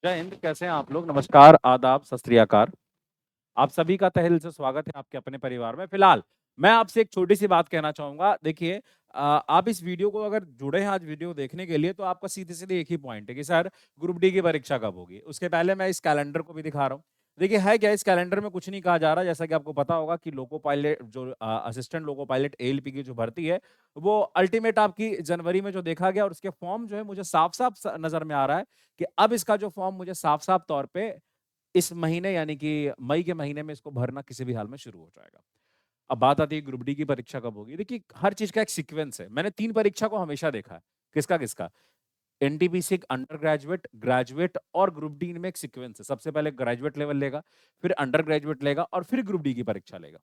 जय हिंद। कैसे हैं आप लोग? नमस्कार, आदाब, सत श्री अकाल। आप सभी का तहे दिल से स्वागत है आपके अपने परिवार में। फिलहाल मैं आपसे एक छोटी सी बात कहना चाहूंगा। देखिए, आप इस वीडियो को अगर जुड़े हैं आज वीडियो देखने के लिए, तो आपका सीधे सीधे एक ही पॉइंट है कि सर ग्रुप डी की परीक्षा कब होगी। उसके पहले मैं इस कैलेंडर को भी दिखा रहा हूँ। देखिए, है क्या, इस कैलेंडर में कुछ नहीं कहा जा रहा। जैसा कि आपको पता होगा कि लोको पायलट जो असिस्टेंट लोको पायलट एएलपी की जो भर्ती है, वो अल्टीमेट आपकी जनवरी में जो देखा गया, और उसके फॉर्म जो है मुझे साफ साफ नजर में आ रहा है कि अब इसका जो फॉर्म मुझे साफ साफ तौर पे इस महीने यानी कि मई के महीने में इसको भरना किसी भी हाल में शुरू हो जाएगा। अब बात आती है ग्रुप डी की परीक्षा कब होगी। देखिए, हर चीज का एक सीक्वेंस है। मैंने 3 परीक्षा को हमेशा देखा है। किसका किसका? एनटीपीसी अंडर ग्रेजुएट, ग्रेजुएट और ग्रुप डी में एक सीक्वेंस है। सबसे पहले ग्रेजुएट लेवल लेगा, फिर अंडर ग्रेजुएट लेगा और फिर ग्रुप डी की परीक्षा लेगा।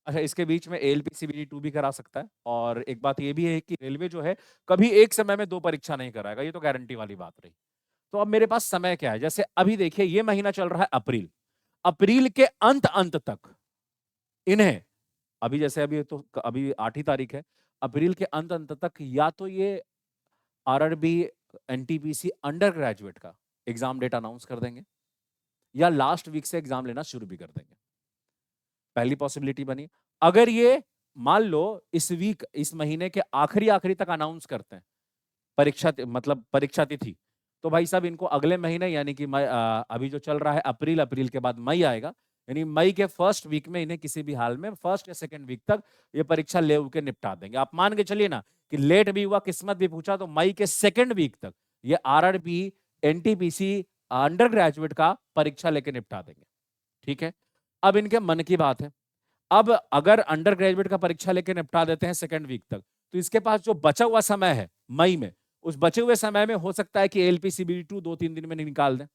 अच्छा, इसके बीच में एएलपी सीबीडी 2 भी करा सकता है। और एक बात ये भी है कि रेलवे जो है कभी एक समय में 2 परीक्षा नहीं कराएगा, ये तो गारंटी वाली बात रही। तो अब मेरे पास समय क्या है? जैसे अभी देखिए, ये महीना चल रहा है अप्रैल। अप्रैल के अंत अंत तक इन्हें, अभी जैसे अभी तो अभी 8 ही तारीख है, अप्रैल के अंत अंत तक या तो ये आरआरबी एनटीपीसी अंडर ग्रेजुएट का एग्जाम डेट अनाउंस कर देंगे, या लास्ट वीक से एग्जाम लेना शुरू भी कर देंगे। पहली पॉसिबिलिटी बनी। अगर ये मान लो इस वीक, इस महीने के आखिरी आखिरी तक अनाउंस करते हैं परीक्षा, मतलब परीक्षा तिथि, तो भाई साहब इनको अगले महीने यानी कि अभी जो चल रहा है अप्रैल, अप्रैल के बाद मई आएगा, यानी मई के फर्स्ट वीक में इन्हें किसी भी हाल में फर्स्ट या सेकंड वीक तक ये परीक्षा ले के निपटा देंगे। आप मान के चलिए ना कि लेट भी हुआ, किस्मत भी पूछा, तो मई के सेकंड वीक तक ये आरआरबी एनटीपीसी अंडर ग्रेजुएट का परीक्षा लेके निपटा देंगे। ठीक है, अब इनके मन की बात है। अब अगर अंडर ग्रेजुएट का परीक्षा लेके निपटा देते हैं सेकंड वीक तक, तो इसके पास जो बचा हुआ समय है मई में, उस बचे हुए समय में हो सकता है कि एलपीसीबी 2 2-3 दिन में निकाल दें,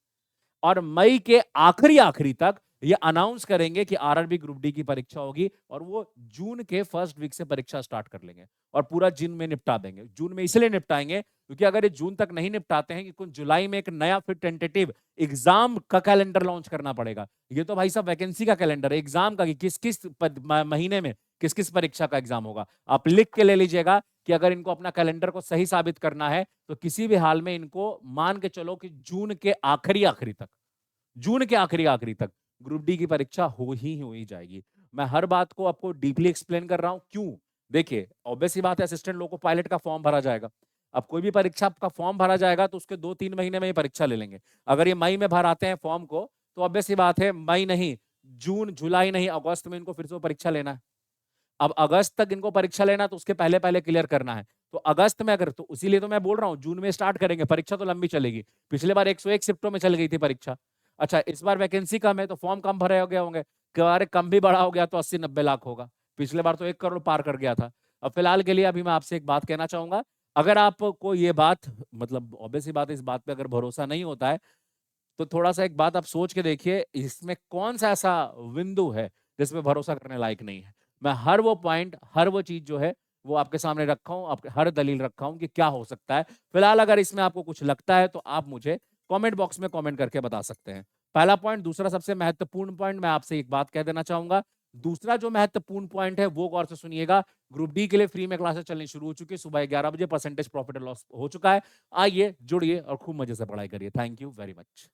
और मई के आखिरी आखिरी तक ये अनाउंस करेंगे कि आरआरबी ग्रुप डी की परीक्षा होगी, और वो जून के फर्स्ट वीक से परीक्षा स्टार्ट कर लेंगे और पूरा जून में निपटा देंगे। जून में इसलिए निपटाएंगे क्योंकि अगर ये जून तक नहीं निपटाते हैं कि कुछ जुलाई में एक नया फिर टेंटेटिव एग्जाम का कैलेंडर लॉन्च करना पड़ेगा। ये तो भाई साहब वैकेंसी का कैलेंडर है, एग्जाम का कि किस किस महीने में किस किस परीक्षा का एग्जाम होगा। आप लिख के ले लीजिएगा कि अगर इनको अपना कैलेंडर को सही साबित करना है, तो किसी भी हाल में इनको मान के चलो कि जून के आखिरी आखिरी तक, जून के आखिरी आखिरी तक ग्रुप डी की परीक्षा हो ही जाएगी। मैं हर बात को आपको डीपली एक्सप्लेन कर रहा हूं, क्यों? देखिए, ऑब्वियस सी बात है, असिस्टेंट लोको पायलट का फॉर्म भरा जाएगा। अब कोई भी परीक्षा का फॉर्म भरा जाएगा तो उसके 2-3 महीने में ही परीक्षा ले लेंगे। अगर ये मई में भराते हैं फॉर्म को, तो ऑब्वियस सी बात है मई नहीं, जून, जुलाई नहीं, अगस्त में इनको फिर से परीक्षा लेना है। अब अगस्त तक इनको परीक्षा लेना, तो उसके पहले पहले क्लियर करना है। तो अगस्त में अगर, तो इसीलिए तो मैं बोल रहा हूँ जून में स्टार्ट करेंगे, परीक्षा तो लंबी चलेगी। पिछले बार 101 शिफ्टों में चल गई थी परीक्षा। अच्छा, इस बार वैकेंसी कम है तो फॉर्म कम भरे हो गए होंगे, अरे कम भी बड़ा हो गया तो 80-90 लाख होगा। पिछले बार तो 1 करोड़ पार कर गया था। अब फिलहाल के लिए अभी मैं आपसे एक बात कहना चाहूंगा, अगर आपको ये बात, मतलब ऑब्वियस बात है, इस बात पे अगर भरोसा नहीं होता है, तो थोड़ा सा एक बात आप सोच के देखिए, इसमें कौन सा ऐसा बिंदु है जिसमें भरोसा करने लायक नहीं है। मैं हर वो पॉइंट, हर वो चीज जो है वो आपके सामने रखा हूं, आपके हर दलील रखा हूं कि क्या हो सकता है। फिलहाल अगर इसमें आपको कुछ लगता है तो आप मुझे कमेंट बॉक्स में कमेंट करके बता सकते हैं। पहला पॉइंट। दूसरा सबसे महत्वपूर्ण पॉइंट, मैं आपसे एक बात कह देना चाहूंगा। दूसरा जो महत्वपूर्ण पॉइंट है वो गौर से सुनिएगा, ग्रुप डी के लिए फ्री में क्लासेस चलनी शुरू हो चुकी है सुबह 11 बजे, परसेंटेज प्रॉफिट एंड लॉस हो चुका है। आइए, जुड़िए और खूब मजे से पढ़ाई करिए। Thank you very much.